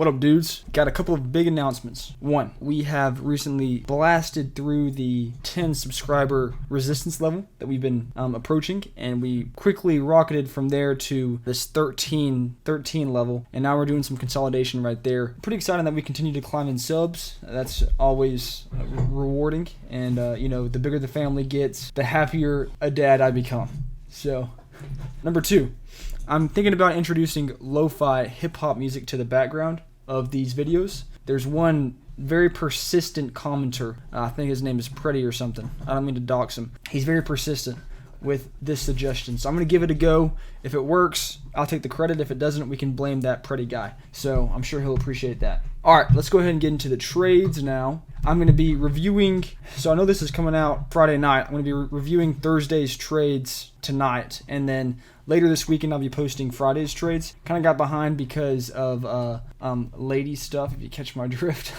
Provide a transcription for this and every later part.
What up, dudes? Got a couple of big announcements. One, we have recently blasted through the 10 subscriber resistance level that we've been approaching, and we quickly rocketed from there to this 13 level, and now we're doing some consolidation right there. Pretty excited that we continue to climb in subs. That's always rewarding, and the bigger the family gets, the happier a dad I become. So, number two, I'm thinking about introducing lo-fi hip-hop music to the background of these videos. There's one very persistent commenter. I think his name is Pretty or something. I don't mean to dox him. He's very persistent with this suggestion. So I'm going to give it a go. If it works, I'll take the credit. If it doesn't, we can blame that Pretty guy. So I'm sure he'll appreciate that. All right, let's go ahead and get into the trades now. I'm going to be reviewing, so I know this is coming out Friday night. I'm going to be reviewing Thursday's trades tonight, and then later this weekend I'll be posting Friday's trades. Kind of got behind because of lady stuff, if you catch my drift.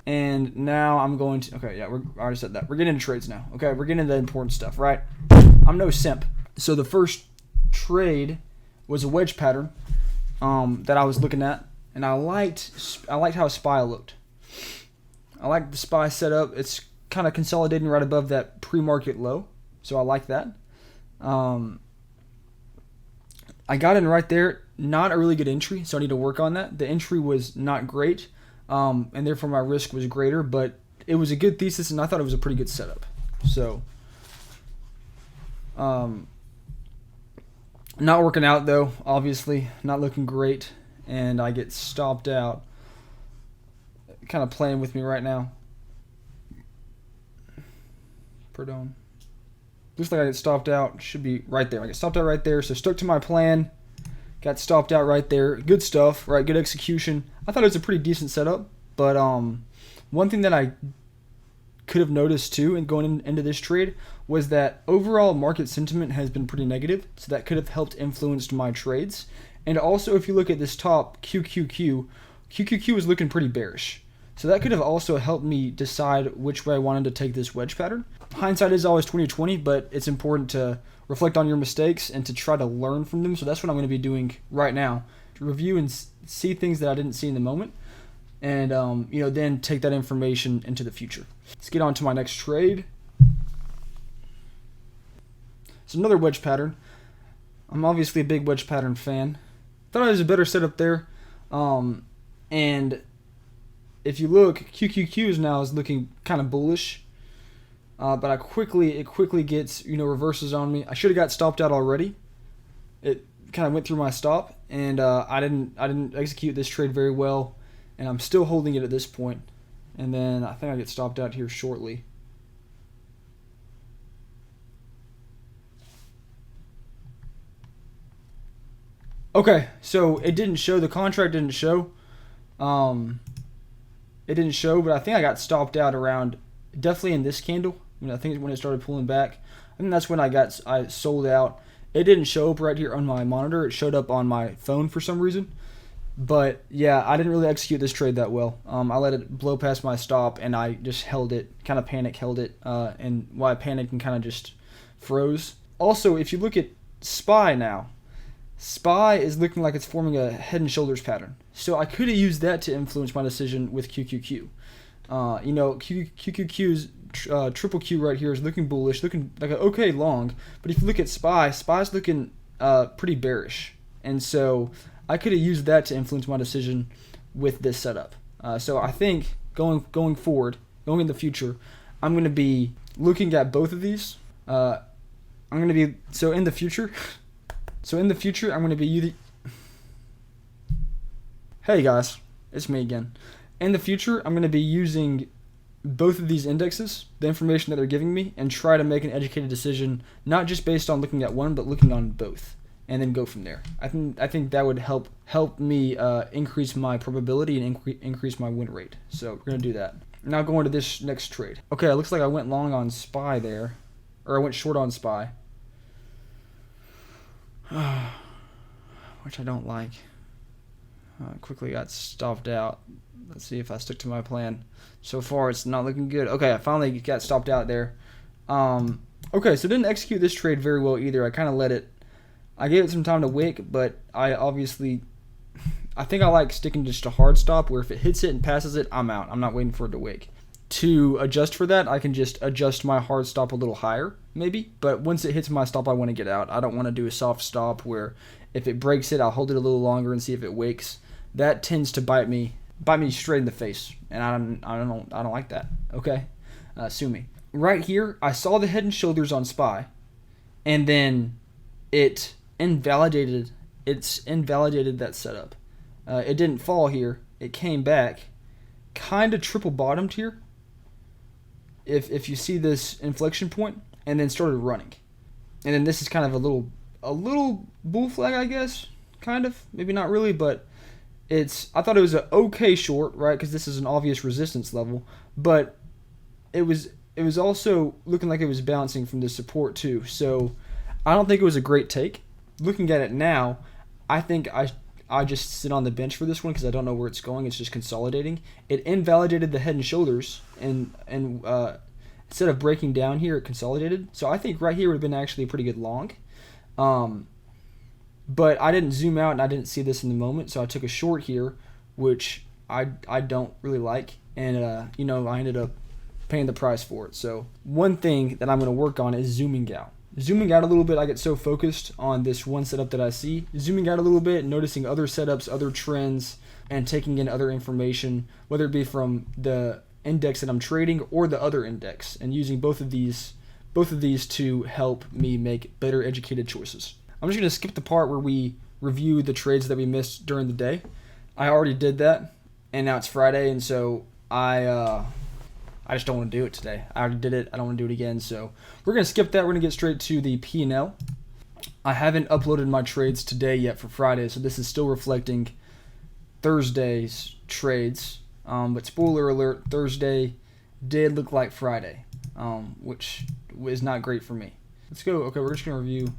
And now I'm going to, I already said that. We're getting into trades now. Okay, we're getting into the important stuff, right? I'm no simp. So the first trade was a wedge pattern that I was looking at, and I liked how SPY looked. I like the SPY setup. It's kind of consolidating right above that pre-market low, so I like that. I got in right there. Not a really good entry, so I need to work on that. The entry was not great, and therefore my risk was greater, but it was a good thesis, and I thought it was a pretty good setup. So, not working out though, obviously. Not looking great, and I get stopped out. Kind of playing with me right now. Pardon. Looks like I get stopped out. Should be right there. I get stopped out right there. So stuck to my plan. Got stopped out right there. Good stuff, right? Good execution. I thought it was a pretty decent setup. But one thing that I could have noticed too in going into this trade was that overall market sentiment has been pretty negative. So that could have helped influence my trades. And also, if you look at this top QQQ is looking pretty bearish. So that could have also helped me decide which way I wanted to take this wedge pattern. Hindsight is always 20/20, but it's important to reflect on your mistakes and to try to learn from them. So that's what I'm going to be doing right now, to review and see things that I didn't see in the moment, and then take that information into the future. Let's get on to my next trade. It's another wedge pattern. I'm obviously a big wedge pattern fan. Thought it was a better setup there, and if you look, QQQs now is looking kind of bullish, but it quickly gets reverses on me. I should have got stopped out already. It kind of went through my stop, and I didn't execute this trade very well, and I'm still holding it at this point. And then I think I get stopped out here shortly. Okay, so it didn't show. The contract didn't show. It didn't show, but I think I got stopped out around, definitely in this candle. I think when it started pulling back. I think that's when I sold out. It didn't show up right here on my monitor. It showed up on my phone for some reason. But yeah, I didn't really execute this trade that well. I let it blow past my stop, and I just held it, kind of held it. And while I panicked and kind of just froze. Also, if you look at SPY now, SPY is looking like it's forming a head and shoulders pattern. So I could have used that to influence my decision with QQQ. QQQ's triple Q right here is looking bullish, looking like an okay long. But if you look at SPY's looking pretty bearish. And so I could have used that to influence my decision with this setup. So I think going forward, going in the future, I'm going to be looking at both of these. In the future, I'm going to be using... Hey guys, it's me again. In the future, I'm going to be using both of these indexes, the information that they're giving me, and try to make an educated decision, not just based on looking at one, but looking on both, and then go from there. I think that would help me increase my probability and increase my win rate. So we're going to do that. Now going to this next trade. Okay, it looks like I went long on SPY there, or I went short on SPY. Which I don't like. Quickly got stopped out. Let's see if I stick to my plan. So far, it's not looking good. Okay, I finally got stopped out there. Okay, so didn't execute this trade very well either. I kind of let it. I gave it some time to wick, but I I think I like sticking to just a hard stop where if it hits it and passes it, I'm out. I'm not waiting for it to wick. To adjust for that, I can just adjust my hard stop a little higher, maybe. But once it hits my stop, I want to get out. I don't want to do a soft stop where if it breaks it, I'll hold it a little longer and see if it wicks. That tends to bite me straight in the face, and I don't like that. Okay, sue me. Right here, I saw the head and shoulders on SPY, and then it invalidated that setup. It didn't fall here. It came back, kind of triple bottomed here. If you see this inflection point, and then started running, and then this is kind of a little bull flag, I guess, kind of, maybe not really, but I thought it was an okay short, right? Because this is an obvious resistance level, but it was also looking like it was bouncing from the support too. So I don't think it was a great take. Looking at it now, I think I just sit on the bench for this one because I don't know where it's going. It's just consolidating. It invalidated the head and shoulders, and instead of breaking down here, it consolidated. So I think right here would have been actually a pretty good long. But I didn't zoom out and I didn't see this in the moment, so I took a short here, which I don't really like, and I ended up paying the price for it. So one thing that I'm going to work on is zooming out. Zooming out a little bit, I get so focused on this one setup that I see. Zooming out a little bit, noticing other setups, other trends, and taking in other information, whether it be from the index that I'm trading or the other index, and using both of these to help me make better educated choices. I'm just going to skip the part where we review the trades that we missed during the day. I already did that, and now it's Friday, and so I just don't want to do it today. I already did it. I don't want to do it again. So we're going to skip that. We're going to get straight to the P&L. I haven't uploaded my trades today yet for Friday, so this is still reflecting Thursday's trades. But spoiler alert, Thursday did look like Friday, which is not great for me. Let's go. Okay, we're just going to review.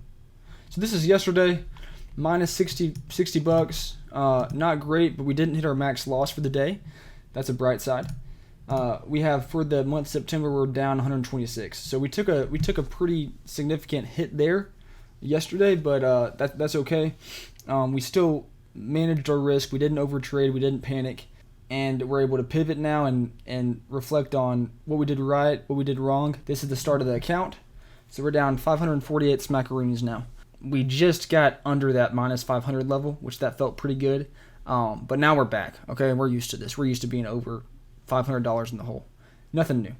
So this is yesterday, minus 60 bucks. Not great, but we didn't hit our max loss for the day. That's a bright side. We have for the month September, we're down 126. So we took a pretty significant hit there yesterday, but that's okay. We still managed our risk. We didn't overtrade. We didn't panic, and we're able to pivot now and reflect on what we did right, what we did wrong. This is the start of the account, so we're down 548 smackaroonies now. We just got under that minus 500 level, which that felt pretty good. But now we're back. Okay, we're used to this. We're used to being over $500 in the hole. Nothing new.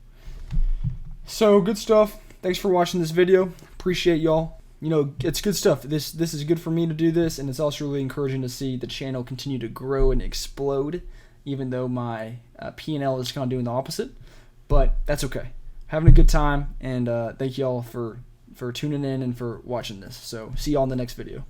So good stuff. Thanks for watching this video. Appreciate y'all. It's good stuff. This is good for me to do this, and it's also really encouraging to see the channel continue to grow and explode, even though my P&L is kind of doing the opposite. But that's okay. Having a good time, and thank y'all for tuning in and for watching this. So see y'all in the next video.